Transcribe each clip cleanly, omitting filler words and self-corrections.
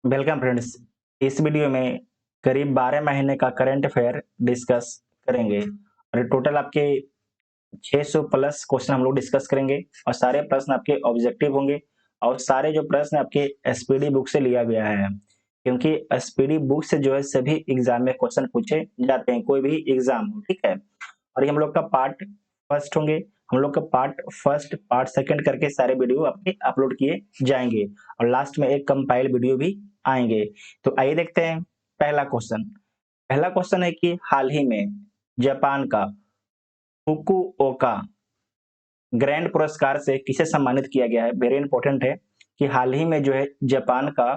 Welcome friends. इस video में करीब 12 महीने का करंट अफेयर डिस्कस करेंगे और टोटल आपके 600 प्लस क्वेश्चन हम लोग डिस्कस करेंगे और सारे प्रश्न आपके ऑब्जेक्टिव होंगे और सारे जो प्रश्न आपके एसपीडी बुक से लिया गया है, क्योंकि एसपीडी बुक से जो है सभी एग्जाम में क्वेश्चन पूछे जाते हैं, कोई भी एग्जाम हो, ठीक है। और ये हम लोग का पार्ट फर्स्ट होंगे। हम लोग का पार्ट फर्स्ट पार्ट सेकंड करके सारे वीडियो आपके अपलोड किए जाएंगे और लास्ट में एक कंपाइल वीडियो भी आएंगे। तो आइए देखते हैं पहला क्वेश्चन। पहला क्वेश्चन है कि हाल ही में जापान का फुकुओका ग्रैंड पुरस्कार से किसे सम्मानित किया गया है। वेरी इंपॉर्टेंट है कि हाल ही में जो है जापान का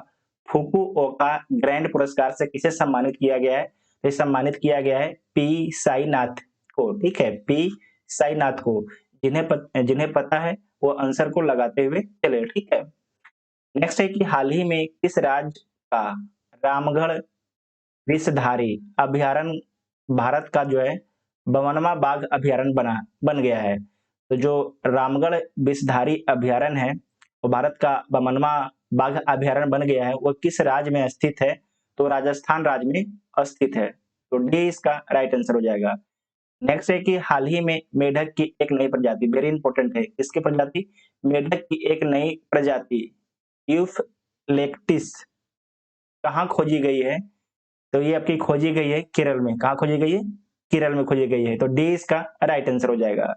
फुकुओका ग्रैंड पुरस्कार से किसे सम्मानित किया गया है। तो सम्मानित किया गया है पी साईनाथ को, ठीक है, पी साईनाथ को। जिन्हें पता है वो आंसर को लगाते हुए चले, ठीक है। नेक्स्ट है कि हाल ही में किस राज्य का रामगढ़ विषधारी अभयारण्य भारत का जो है 52वां बाघ अभयारण्य बन गया है। तो जो रामगढ़ विषधारी अभयारण्य है वो भारत का 52वां बाघ अभयारण्य बन गया है। वो किस राज्य में स्थित है? तो राजस्थान राज्य में स्थित है। तो डी इसका राइट आंसर हो जाएगा। नेक्स्ट है कि हाल ही में मेढक की एक नई प्रजाति, वेरी इंपॉर्टेंट है, किसकी प्रजाति? मेढक की एक नई प्रजाति यूफलेक्टिस कहाँ खोजी गई है? तो ये आपकी खोजी गई है केरल में। कहाँ खोजी गई है? केरल में खोजी गई है। तो डी इसका राइट आंसर हो जाएगा।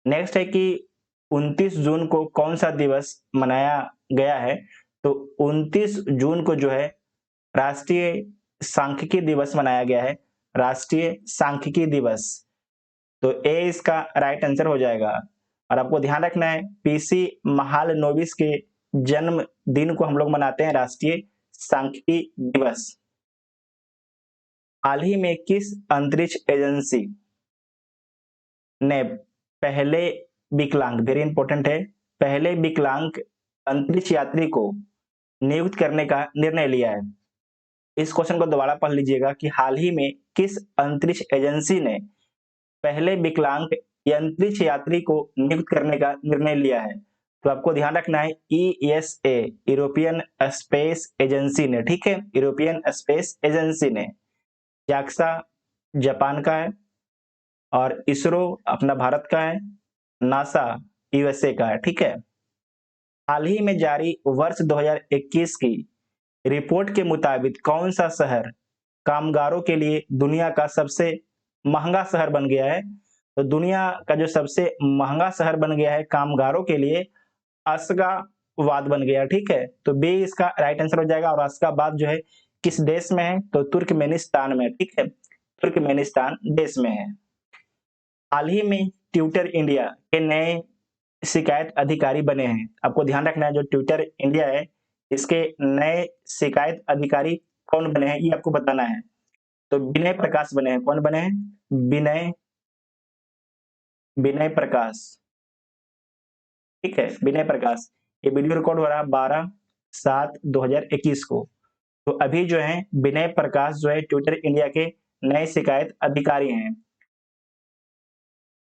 नेक्स्ट है कि 29 जून को कौन सा दिवस मनाया गया है? तो 29 जून को जो है राष्ट्रीय सांख्यिकी दिवस मनाया गया है। राष्ट्रीय सांख्यिकी दिवस। तो ए इसका राइट आंसर हो जाएगा। और आपको ध्यान रखना है पीसी महालनोबिस के जन्म दिन को हम लोग मनाते हैं राष्ट्रीय सांख्यिकी दिवस। हाल ही में किस अंतरिक्ष एजेंसी ने पहले विकलांग, वेरी इंपॉर्टेंट है, पहले विकलांग अंतरिक्ष यात्री को नियुक्त करने का निर्णय लिया है? इस क्वेश्चन को दोबारा पढ़ लीजिएगा कि हाल ही में किस अंतरिक्ष एजेंसी ने पहले विकलांग अंतरिक्ष यात्री को नियुक्त करने का निर्णय लिया है? तो आपको ध्यान रखना है ईएसए, यूरोपियन स्पेस एजेंसी ने, ठीक है, यूरोपियन स्पेस एजेंसी ने। जाक्सा जापान का है और इसरो अपना भारत का है, नासा यूएसए का है, ठीक है। हाल ही में जारी वर्ष 2021 की रिपोर्ट के मुताबिक कौन सा शहर कामगारों के लिए दुनिया का सबसे महंगा शहर बन गया है? तो दुनिया का जो सबसे महंगा शहर बन गया है कामगारों के लिए, अशगाबाद बन गया, ठीक है। तो बी इसका राइट आंसर हो जाएगा। और अशगाबाद जो है किस देश में है? तो तुर्कमेनिस्तान में, ठीक है, तुर्कमेनिस्तान देश में है। हाल ही में ट्विटर इंडिया के नए शिकायत अधिकारी बने हैं। आपको ध्यान रखना है जो ट्विटर इंडिया है इसके नए शिकायत अधिकारी कौन बने हैं ये आपको बताना है। तो विनय प्रकाश बने हैं। कौन बने हैं? विनय विनय प्रकाश, ठीक है, विनय प्रकाश। ये वीडियो रिकॉर्ड हो रहा है 12/7/2021 को। तो अभी जो है विनय प्रकाश जो है ट्विटर इंडिया के नए शिकायत अधिकारी हैं।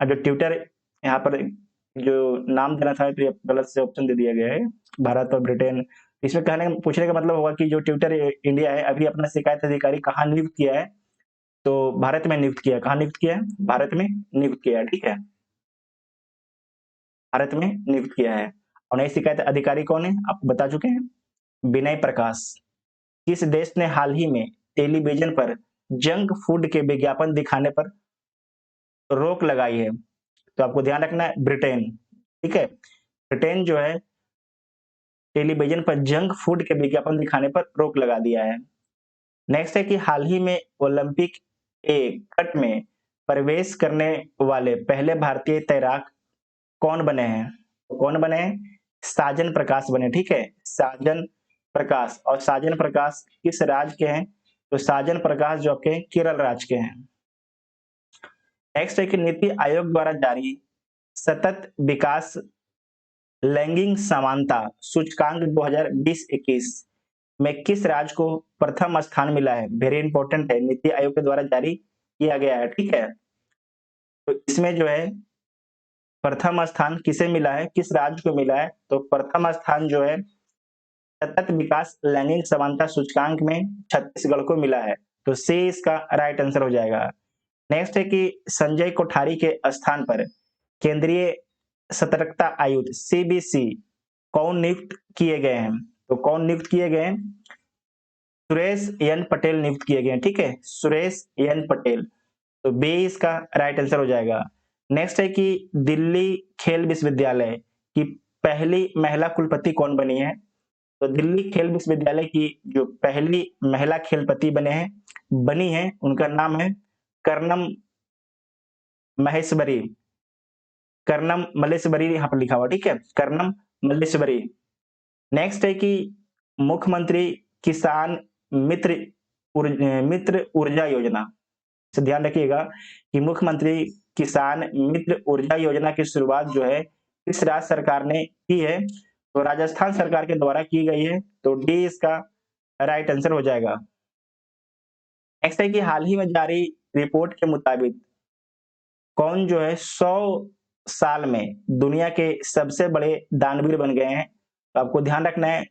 जो ट्विटर यहाँ पर जो नाम देना था तो ये गलत से ऑप्शन दे दिया गया है, भारत और ब्रिटेन। इसमें पूछने का मतलब होगा कि जो ट्विटर इंडिया है अभी अपना शिकायत अधिकारी कहाँ नियुक्त किया है? तो भारत में नियुक्त किया है। कहाँ नियुक्त किया है? भारत में नियुक्त किया है, ठीक है, भारत में नियुक्त किया है। और नए शिकायत अधिकारी कौन है आपको बता चुके हैं, विनय प्रकाश। किस देश ने हाल ही में टेलीविजन पर जंक फूड के विज्ञापन दिखाने पर रोक लगाई है? तो आपको ध्यान रखना है ब्रिटेन, ठीक है, ब्रिटेन जो है टेलीविजन पर जंक फूड के विज्ञापन दिखाने पर रोक लगा दिया है। नेक्स्ट है कि हाल ही में ओलंपिक कट में प्रवेश करने वाले पहले भारतीय तैराक कौन बने हैं? तो कौन बने हैं? साजन प्रकाश बने, ठीक है, साजन प्रकाश। और साजन प्रकाश किस राज्य के हैं? तो साजन प्रकाश जो आपके केरल राज्य के हैं। नेक्स्ट है कि नीति आयोग द्वारा जारी सतत विकास लैंगिक समानता सूचकांक 2020-21 में किस राज्य को प्रथम स्थान मिला है? वेरी इंपॉर्टेंट है, नीति आयोग के द्वारा जारी किया गया है, ठीक है। तो इसमें जो है प्रथम स्थान किसे मिला है, किस राज्य को मिला है? तो प्रथम स्थान जो है सतत विकास लैंगिक समानता सूचकांक में छत्तीसगढ़ को मिला है। तो सी इसका राइट आंसर हो जाएगा। नेक्स्ट है कि संजय कोठारी के स्थान पर केंद्रीय सतर्कता आयुक्त सीबीसी कौन नियुक्त किए गए हैं? तो कौन नियुक्त किए गए हैं? सुरेश एन पटेल नियुक्त किए गए हैं। ठीक है, सुरेश एन पटेल। तो बी इसका राइट आंसर हो जाएगा। नेक्स्ट है कि दिल्ली खेल विश्वविद्यालय की पहली महिला कुलपति कौन बनी है? तो दिल्ली खेल विश्वविद्यालय की जो पहली महिला खेलपति बनी है, उनका नाम है कर्नम महेश्वरी। कर्नम मल्लेश्वरी यहाँ पर लिखा हुआ, ठीक है, कर्नम मल्लेश्वरी। नेक्स्ट है कि मुख्यमंत्री किसान मित्र मित्र ऊर्जा योजना से ध्यान रखिएगा कि मुख्यमंत्री किसान मित्र ऊर्जा योजना की शुरुआत जो है किस राज्य सरकार ने की है? तो राजस्थान सरकार के द्वारा की गई है। तो डी इसका राइट आंसर हो जाएगा। नेक्स्ट है कि हाल ही में जारी रिपोर्ट के मुताबिक कौन जो है 100 साल में दुनिया के सबसे बड़े दानवीर बन गए हैं? तो आपको ध्यान रखना है,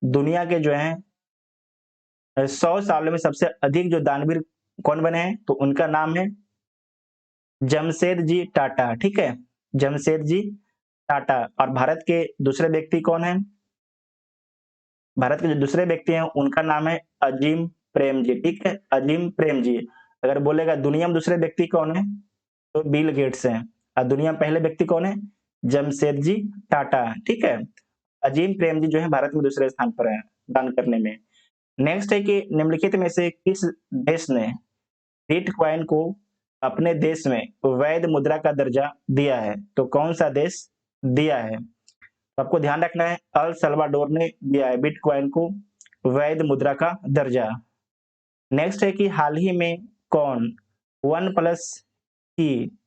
दुनिया के जो है 100 सालों में सबसे अधिक जो दानवीर कौन बने हैं? तो उनका नाम है जमशेदजी टाटा। ठीक है, जमशेदजी टाटा। और भारत के दूसरे व्यक्ति कौन है? भारत के जो दूसरे व्यक्ति हैं उनका नाम है अजीम प्रेम जी। ठीक है, अजीम प्रेम जी। अगर बोलेगा दुनिया में दूसरे व्यक्ति कौन है, तो बिल गेट्स हैं। और दुनिया में पहले व्यक्ति कौन है? जमशेदजी टाटा। ठीक है, अजीम प्रेम जी जो है भारत में दूसरे स्थान पर है दान करने में। नेक्स्ट है कि निम्नलिखित में से किस देश ने बिटकॉइन को अपने देश में वैध मुद्रा का दर्जा दिया है? तो कौन सा देश दिया है? तो आपको ध्यान रखना है, अल सल्वाडोर ने दिया है बिटकॉइन को वैध मुद्रा का दर्जा। नेक्स्ट है कि हाल ही में कौन वन प्लस की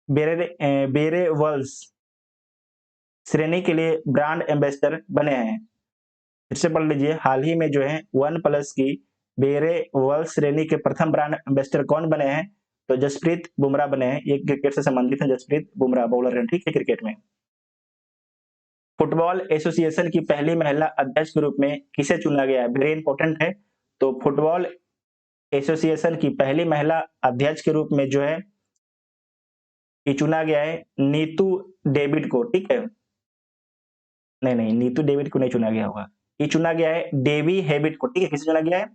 बेरेवल्स श्रेणी के लिए ब्रांड एम्बेसडर बने हैं? फिर से पढ़ लीजिए, हाल ही में जो है वन प्लस की बेरेवल्स श्रेणी के प्रथम ब्रांड एम्बेसडर कौन बने हैं? तो जसप्रीत बुमराह बने हैं। ये क्रिकेट से संबंधित है, जसप्रीत बुमराह बॉलर है, ठीक है, क्रिकेट में। फुटबॉल एसोसिएशन की पहली महिला अध्यक्ष के रूप में किसे चुना गया है? वेरी इंपॉर्टेंट है। तो फुटबॉल एसोसिएशन की पहली महिला अध्यक्ष के रूप में जो है ये चुना गया है नीतू डेविड को। ठीक है, नहीं, नीतू डेविड को नहीं चुना गया होगा, ये चुना गया है डेवी हेबिट को। ठीक है, किसे चुना गया है?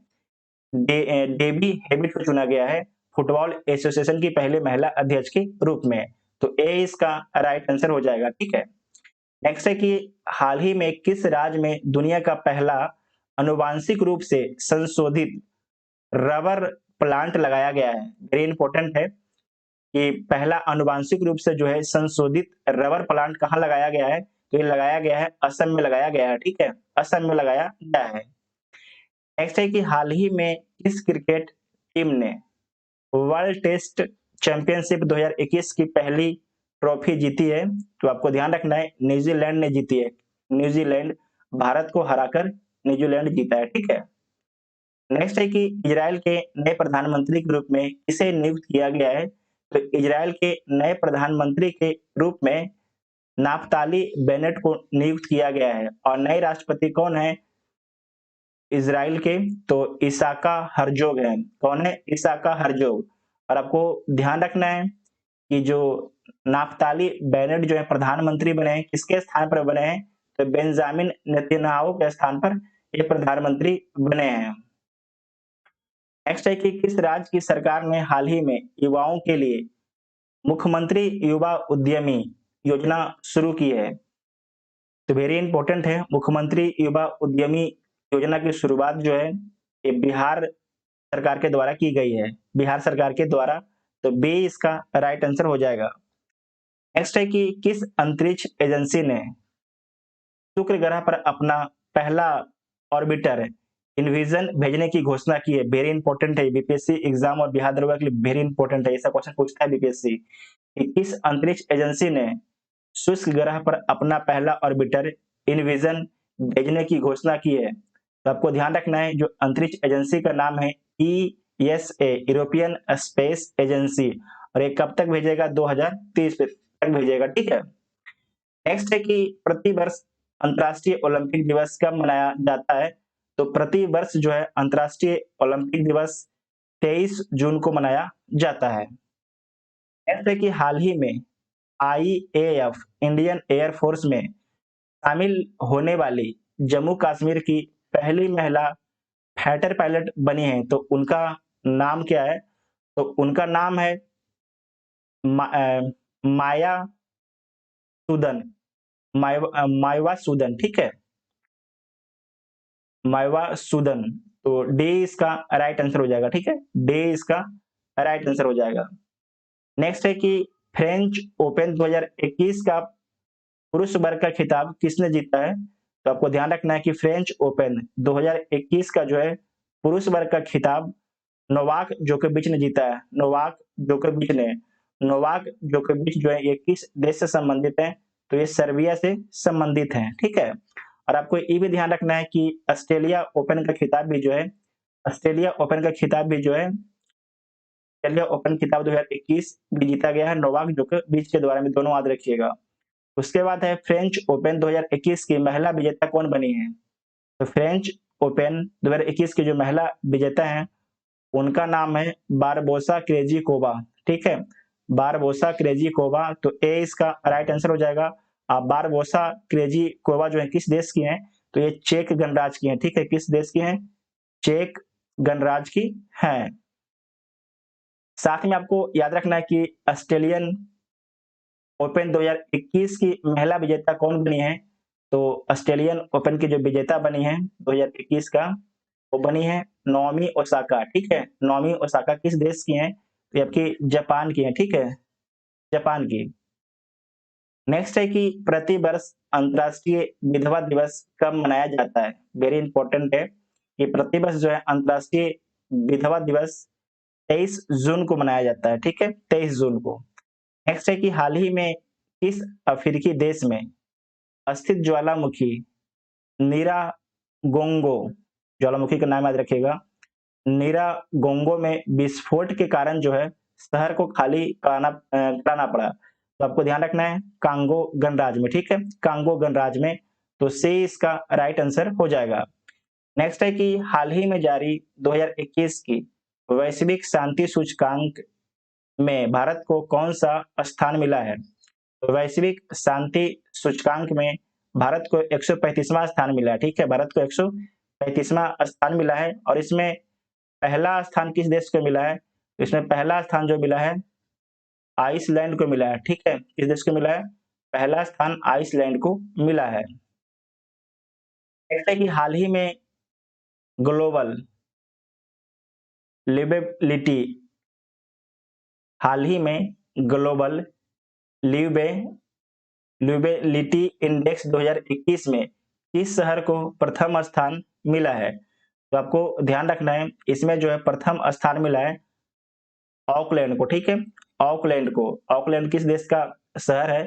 डेवी हेबिट को चुना गया है फुटबॉल एसोसिएशन की पहले महिला अध्यक्ष के रूप में। तो ए इसका राइट आंसर हो जाएगा। ठीक है, नेक्स्ट है कि हाल ही में किस राज्य में दुनिया का पहला अनुवांशिक रूप से संशोधित रबर प्लांट लगाया गया है? वेरी इंपॉर्टेंट है कि पहला अनुवांशिक रूप से जो है संशोधित रबर प्लांट कहाँ लगाया गया है? तो ये लगाया गया है असम में लगाया गया है। ठीक है, असम में लगाया गया है। नेक्स्ट है कि हाल ही में किस क्रिकेट टीम ने वर्ल्ड टेस्ट चैंपियनशिप 2021 की पहली ट्रॉफी जीती है? तो आपको ध्यान रखना है, न्यूजीलैंड ने जीती है। न्यूजीलैंड भारत को हराकर न्यूजीलैंड जीता है। ठीक है, नेक्स्ट है कि इजराइल के नए प्रधानमंत्री के रूप में किसे नियुक्त किया गया है? तो इजराइल के नए प्रधानमंत्री के रूप में नाफ्ताली बेनेट को नियुक्त किया गया है। और नए राष्ट्रपति कौन है इजराइल के? तो इसाका हर्जोग है। कौन है? इसाका हर्जोग। और आपको ध्यान रखना है कि जो नाफ्ताली बेनेट जो है प्रधानमंत्री बने हैं, किसके स्थान पर बने हैं? तो बेंजामिन नेतन्याहू के स्थान पर ये प्रधानमंत्री बने हैं। नेक्स्ट है कि किस राज्य की सरकार ने हाल ही में युवाओं के लिए मुख्यमंत्री युवा उद्यमी योजना शुरू की है? तो वेरी इंपॉर्टेंट है, मुख्यमंत्री युवा उद्यमी योजना की शुरुआत जो है ये बिहार सरकार के द्वारा की गई है, बिहार सरकार के द्वारा। तो बी इसका राइट आंसर हो जाएगा। नेक्स्ट है कि किस अंतरिक्ष एजेंसी ने शुक्र ग्रह पर अपना पहला ऑर्बिटर इनविजन भेजने की घोषणा की है? वेरी इंपॉर्टेंट है, बीपीएससी एग्जाम और बिहार दरोगा के लिए वेरी इंपॉर्टेंट है, ऐसा क्वेश्चन पूछता है बीपीएससी कि किस अंतरिक्ष एजेंसी ने शुक्र ग्रह पर अपना पहला ऑर्बिटर इनविजन भेजने की घोषणा की है? तो आपको ध्यान रखना है, जो अंतरिक्ष एजेंसी का नाम है ईएसए, यूरोपियन स्पेस एजेंसी। और ये कब तक भेजेगा? 2030 तक भेजेगा। ठीक है, नेक्स्ट है कि प्रतिवर्ष अंतर्राष्ट्रीय ओलंपिक दिवस कब मनाया जाता है? तो प्रति वर्ष जो है अंतर्राष्ट्रीय ओलंपिक दिवस 23 जून को मनाया जाता है। ऐसे कि हाल ही में आईएएफ इंडियन एयर फोर्स में शामिल होने वाली जम्मू कश्मीर की पहली महिला फाइटर पायलट बनी है, तो उनका नाम क्या है? तो उनका नाम है माया सुदन, मायवा सुदन, ठीक है, मायवा सुदन। तो डी इसका राइट आंसर हो जाएगा, ठीक है, डी इसका राइट आंसर हो जाएगा। नेक्स्ट है कि फ्रेंच ओपन 2021 का पुरुष वर्ग का खिताब किसने जीता है? तो आपको ध्यान रखना है कि फ्रेंच ओपन 2021 का जो है पुरुष वर्ग का खिताब नोवाक जोकोविच ने जीता है। नोवाक जोकोविच जो है ये किस देश से संबंधित है? तो ये सर्बिया से संबंधित है, ठीक है। और आपको ये भी ध्यान रखना है कि ऑस्ट्रेलिया ओपन का खिताब भी जो है ऑस्ट्रेलिया ओपन खिताब 2021 भी जीता गया है नोवाक जोकोविच के द्वारा, में दोनों याद रखिएगा। उसके बाद है फ्रेंच ओपन 2021 की महिला विजेता कौन बनी है? तो फ्रेंच ओपन 2021 की जो महिला विजेता हैं उनका नाम है बारबोसा क्रेजिकोवा, ठीक है, बारबोसा क्रेजिकोवा। तो ए इसका राइट आंसर हो जाएगा। बारबोसा क्रेजिकोवा जो है किस देश की हैं? तो ये चेक गणराज्य की हैं, ठीक है, किस देश की हैं? चेक गणराज्य की हैं। साथ में आपको याद रखना है कि ऑस्ट्रेलियन ओपन 2021 की महिला विजेता कौन बनी है? तो ऑस्ट्रेलियन ओपन की जो विजेता बनी है 2021 का, वो बनी है नाओमी ओसाका, ठीक है, नाओमी ओसाका किस देश की हैं? तो ये आपकी जापान की हैं, ठीक है, जापान की। नेक्स्ट है कि प्रति वर्ष अंतर्राष्ट्रीय विधवा दिवस कब मनाया जाता है? वेरी इंपॉर्टेंट है कि प्रति वर्ष जो है अंतर्राष्ट्रीय विधवा दिवस 23 जून को मनाया जाता है, ठीक है, 23 जून को। नेक्स्ट है कि हाल ही में किस अफ्रीकी देश में स्थित ज्वालामुखी नीरागोंगो, ज्वालामुखी का नाम याद रखिएगा, नीरागोंगो में विस्फोट के कारण जो है शहर को खाली कराना पड़ा? तो आपको ध्यान रखना है कांगो गणराज्य में, ठीक है, कांगो गणराज्य में। तो सी इसका राइट आंसर हो जाएगा। नेक्स्ट है कि हाल ही में जारी 2021 की वैश्विक शांति सूचकांक में भारत को कौन सा स्थान मिला है? तो वैश्विक शांति सूचकांक में भारत को 135वां स्थान मिला है, ठीक है, भारत को 135वां स्थान मिला है। और इसमें पहला स्थान किस देश को मिला है? इसमें पहला स्थान जो मिला है आइसलैंड को मिला है, ठीक है, किस देश को मिला है? पहला स्थान आइसलैंड को मिला है। नेक्स्ट है कि ग्लोबल लिवेबिलिटी हाल ही में ग्लोबल लिवे लिवेबिलिटी इंडेक्स 2021 में किस शहर को प्रथम स्थान मिला है? तो आपको ध्यान रखना है इसमें जो है प्रथम स्थान मिला है ऑकलैंड को, ठीक है, ऑकलैंड को। ऑकलैंड किस देश का शहर है?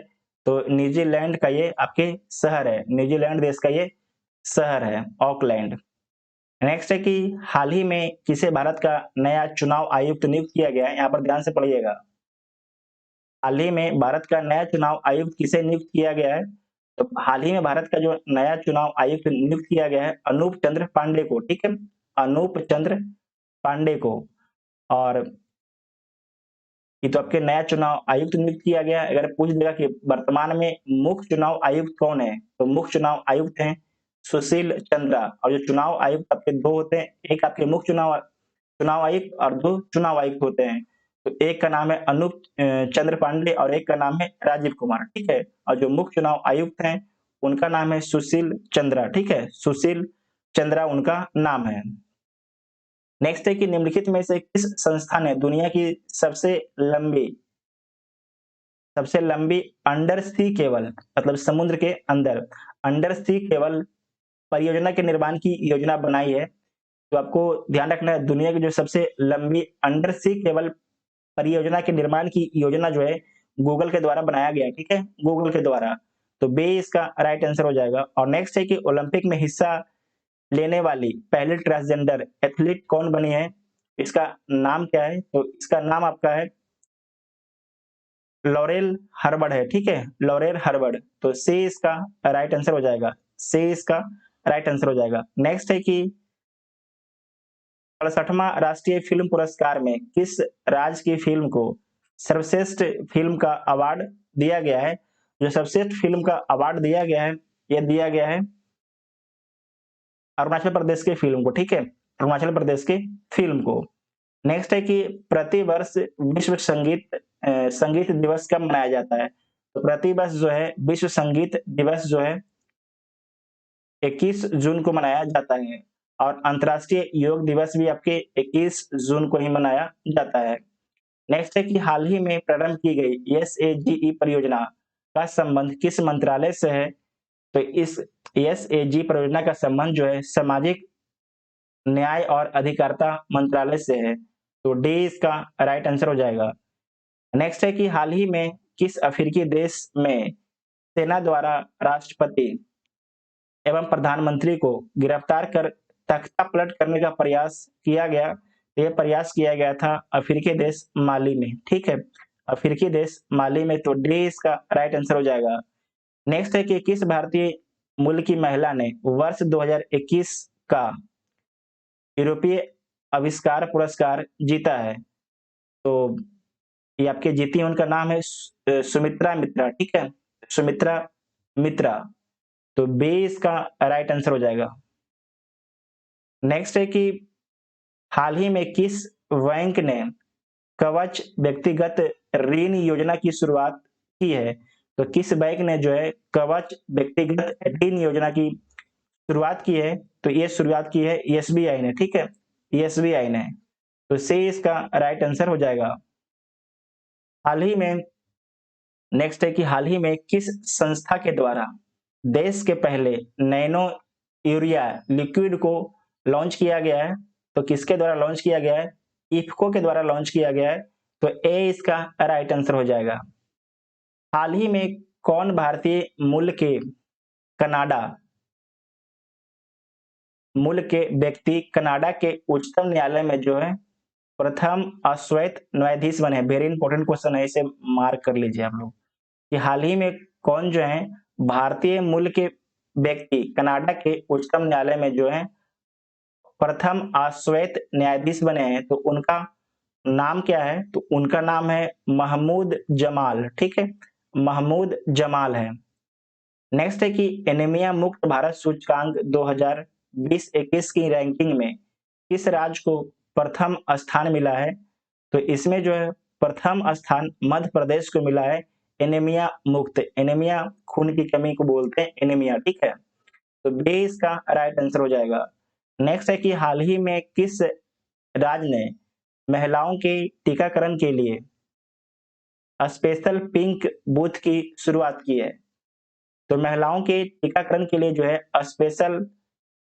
तो न्यूजीलैंड का ये आपके शहर है, न्यूजीलैंड देश का ये शहर है ऑकलैंड। नेक्स्ट है कि हाल ही में किसे भारत का नया चुनाव आयुक्त नियुक्त किया गया है? यहाँ पर ध्यान से पढ़िएगा। हाल ही में भारत का नया चुनाव आयुक्त किसे नियुक्त किया गया है? तो हाल ही में भारत का जो नया चुनाव आयुक्त नियुक्त किया गया है अनूप चंद्र पांडे को, ठीक है, अनूप चंद्र पांडे को। और ये तो आपके नया चुनाव आयुक्त नियुक्त किया गया है। अगर पूछ देगा कि वर्तमान में मुख्य चुनाव आयुक्त कौन है? तो मुख्य चुनाव आयुक्त हैं सुशील चंद्रा। और जो चुनाव आयुक्त आपके दो होते हैं, एक आपके मुख्य चुनाव आयुक्त और दो चुनाव आयुक्त होते हैं। तो एक का नाम है अनूप चंद्र पांडे और एक का नाम है राजीव कुमार, ठीक है। और जो मुख्य चुनाव आयुक्त हैं उनका नाम है सुशील चंद्रा, ठीक है, सुशील चंद्रा उनका नाम है। नेक्स्ट है कि निम्नलिखित में से किस संस्था ने दुनिया की सबसे लंबी अंडर सी केबल, मतलब समुद्र के अंदर अंडर सी केबल परियोजना के निर्माण की योजना बनाई है? तो आपको ध्यान रखना है दुनिया की जो सबसे लंबी अंडर सी केबल परियोजना के निर्माण की योजना जो है गूगल के द्वारा बनाया गया, ठीक है, गूगल के द्वारा। तो बे इसका राइट आंसर हो जाएगा। और नेक्स्ट है कि ओलंपिक में हिस्सा लेने वाली पहली ट्रांसजेंडर एथलीट कौन बनी है? इसका नाम क्या है? तो इसका नाम आपका है लॉरेल हर्बर्ड है, ठीक है, लॉरेल हर्बर्ड। तो सी इसका राइट आंसर हो जाएगा। से इसका राइट आंसर हो जाएगा। नेक्स्ट है कि 68वां राष्ट्रीय फिल्म पुरस्कार में किस राज्य की फिल्म को सर्वश्रेष्ठ फिल्म का अवार्ड दिया गया है? जो सर्वश्रेष्ठ फिल्म का अवार्ड दिया गया है, यह दिया गया है अरुणाचल प्रदेश के फिल्म को, ठीक है, अरुणाचल प्रदेश के फिल्म को। नेक्स्ट है कि प्रतिवर्ष विश्व संगीत दिवस कब मनाया जाता है? तो प्रतिवर्ष जो है विश्व संगीत दिवस जो है 21 जून को मनाया जाता है और अंतर्राष्ट्रीय योग दिवस भी आपके 21 जून को ही मनाया जाता है। नेक्स्ट है कि हाल ही में प्रारंभ की गई एसएजीई परियोजना का संबंध किस मंत्रालय से है? तो इस एसएजी परियोजना का संबंध जो है सामाजिक न्याय और अधिकारिता मंत्रालय से है, तो डी इसका राइट आंसर हो जाएगा। नेक्स्ट है कि हाल ही में किस अफ्रीकी देश में सेना द्वारा राष्ट्रपति एवं प्रधानमंत्री को गिरफ्तार कर तख्ता पलट करने का प्रयास किया गया? यह प्रयास किया गया था अफ्रीकी देश माली में, ठीक है, अफ्रीकी देश माली में, तो डी इसका राइट आंसर हो जाएगा। नेक्स्ट है कि किस भारतीय मूल की महिला ने वर्ष 2021 का यूरोपीय आविष्कार पुरस्कार जीता है? तो ये आपके जीती हैं, उनका नाम है सुमित्रा मित्रा, ठीक है, सुमित्रा मित्रा, तो बी इसका राइट आंसर हो जाएगा। नेक्स्ट है कि हाल ही में किस बैंक ने कवच व्यक्तिगत ऋण योजना की शुरुआत की है? तो किस बैंक ने जो है कवच व्यक्तिगत ऋण योजना की शुरुआत की है? तो ये शुरुआत की है एसबीआई ने, ठीक है, एसबीआई ने, तो सी इसका राइट आंसर हो जाएगा। हाल ही में नेक्स्ट है कि हाल ही में किस संस्था के द्वारा देश के पहले नैनो यूरिया लिक्विड को लॉन्च किया गया है? तो किसके द्वारा लॉन्च किया गया है? इफको के द्वारा लॉन्च किया गया है, तो ए इसका राइट आंसर हो जाएगा। हाल ही में कौन भारतीय मूल के कनाडा मूल के व्यक्ति कनाडा के उच्चतम न्यायालय में जो है प्रथम अश्वेत न्यायाधीश बने? वेरी इंपॉर्टेंट क्वेश्चन है, इसे मार्क कर लीजिए आप लोग कि हाल ही में कौन जो है भारतीय मूल के व्यक्ति कनाडा के उच्चतम न्यायालय में जो है प्रथम अश्वेत न्यायाधीश बने हैं, तो उनका नाम क्या है? तो उनका नाम है महमूद जमाल, ठीक है, महमूद जमाल है। नेक्स्ट है कि एनीमिया मुक्त भारत सूचकांक 2020-21 की रैंकिंग में किस राज्य को प्रथम स्थान मिला है? तो इसमें जो है प्रथम स्थान मध्य प्रदेश को मिला है एनीमिया मुक्त, एनीमिया खून की कमी को बोलते हैं एनीमिया, ठीक है, तो बी इसका राइट आंसर हो जाएगा। नेक्स्ट है कि हाल ही में किस राज्य ने महिलाओं के टीकाकरण के लिए स्पेशल पिंक बूथ की शुरुआत की है? तो महिलाओं के टीकाकरण के लिए जो है स्पेशल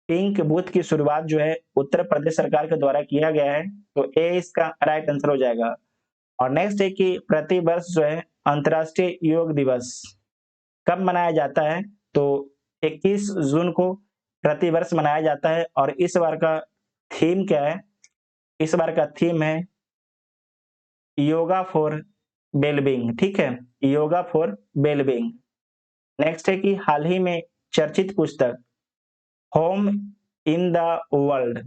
पिंक बूथ की शुरुआत जो है उत्तर प्रदेश सरकार के द्वारा किया गया है, तो ए इसका राइट आंसर हो जाएगा। और नेक्स्ट है कि प्रति वर्ष जो है अंतर्राष्ट्रीय योग दिवस कब मनाया जाता है? तो 21 जून को प्रति वर्ष मनाया जाता है और इस बार का थीम क्या है? इस बार का थीम है योगा फॉर वेलबींग, ठीक है, योगा फॉर वेलबींग। नेक्स्ट है कि हाल ही में चर्चित पुस्तक home in the world,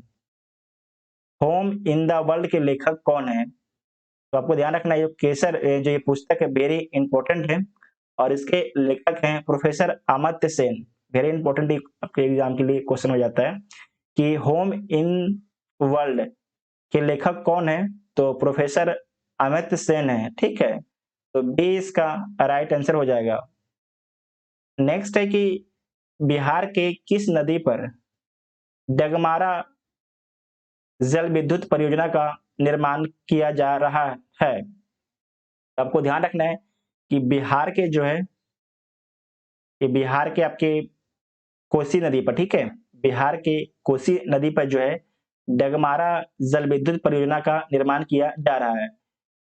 home in the world के लेखक कौन है? तो आपको ध्यान रखना है जो ये पुस्तक है वेरी इंपॉर्टेंट है और इसके लेखक हैं professor Amartya Sen. Very important आपके एग्जाम के लिए क्वेश्चन हो जाता है कि होम इन वर्ल्ड के लेखक कौन है? तो प्रोफेसर अमर्त्य सेन है, ठीक है, तो बी इसका राइट आंसर हो जाएगा। नेक्स्ट है कि बिहार के किस नदी पर डगमारा जल विद्युत परियोजना का निर्माण किया जा रहा है? आपको ध्यान रखना है कि बिहार के जो है ये बिहार के आपके कोसी नदी पर, ठीक है, बिहार के कोसी नदी पर जो है डगमारा जल विद्युत परियोजना का निर्माण किया जा रहा है।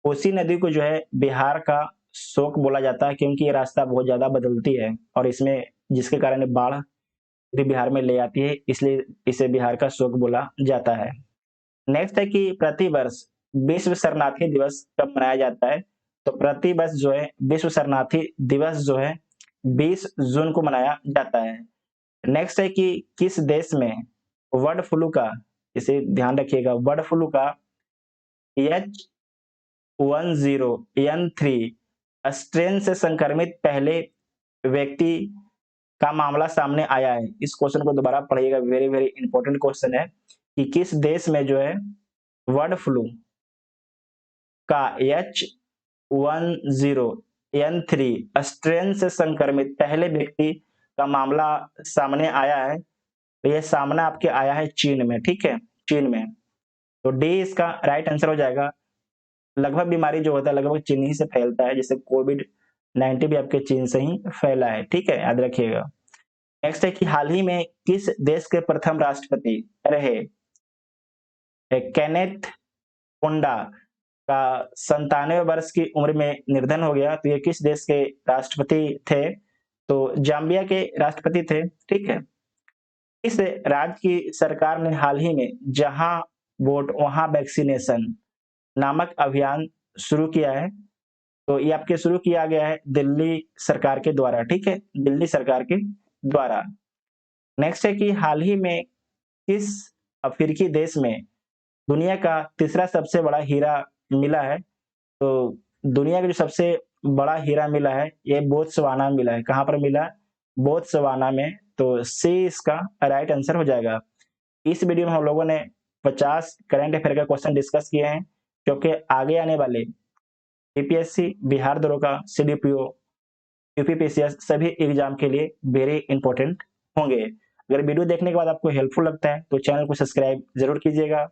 कोसी नदी को जो है बिहार का शोक बोला जाता है क्योंकि ये रास्ता बहुत ज्यादा बदलती है और इसमें जिसके कारण बाढ़ बिहार में ले आती है, इसलिए इसे बिहार का शोक बोला जाता है। नेक्स्ट है कि प्रतिवर्ष विश्व शरणार्थी दिवस कब मनाया जाता है? तो प्रतिवर्ष जो है विश्व शरणार्थी दिवस जो है 20 जून को मनाया जाता है। नेक्स्ट है कि किस देश में बर्ड फ्लू का, इसे ध्यान रखिएगा, बर्ड फ्लू का H10N3 स्ट्रेन से संक्रमित पहले व्यक्ति का मामला सामने आया है। इस क्वेश्चन को दोबारा पढ़िएगा, वेरी वेरी इंपॉर्टेंट क्वेश्चन है कि किस देश में जो है बर्ड फ्लू का H10N3 स्ट्रेन से संक्रमित पहले व्यक्ति का मामला सामने आया है। तो यह सामने आपके आया है चीन में, ठीक है, चीन में। तो डी इसका राइट आंसर हो जाएगा। लगभग बीमारी जो होता है लगभग चीन ही से फैलता है, जैसे कोविड-19 भी आपके चीन से ही फैला है, ठीक है, याद रखिएगा। नेक्स्ट है कि हाल ही में किस देश के प्रथम राष्ट्रपति रहे केनेथ कोंडा का 97 वर्ष की उम्र में निर्धन हो गया। तो ये किस देश के राष्ट्रपति थे? तो जाम्बिया के राष्ट्रपति थे, ठीक है। इस राज्य की सरकार ने हाल ही में जहां वोट वहां वैक्सीनेशन नामक अभियान शुरू किया है। तो ये आपके शुरू किया गया है दिल्ली सरकार के द्वारा, ठीक है, दिल्ली सरकार के द्वारा। नेक्स्ट है कि हाल ही में किस अफ्रीकी देश में दुनिया का तीसरा सबसे बड़ा हीरा मिला है? तो दुनिया का जो सबसे बड़ा हीरा मिला है ये बोत्सवाना मिला है। कहाँ पर मिला? बोत्सवाना में। तो सी इसका राइट आंसर हो जाएगा। इस वीडियो में हम लोगों ने 50 करंट अफेयर का क्वेश्चन डिस्कस किए हैं, क्योंकि आगे आने वाले यूपीएससी, बिहार दरोगा, सीडीपीओ, यूपीपीसीएस सभी एग्जाम के लिए वेरी इंपॉर्टेंट होंगे। अगर वीडियो देखने के बाद आपको हेल्पफुल लगता है तो चैनल को सब्सक्राइब जरूर कीजिएगा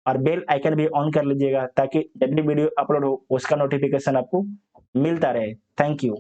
और बेल आइकन भी ऑन कर लीजिएगा, ताकि जब भी वीडियो अपलोड हो उसका नोटिफिकेशन आपको मिलता रहे। Thank you.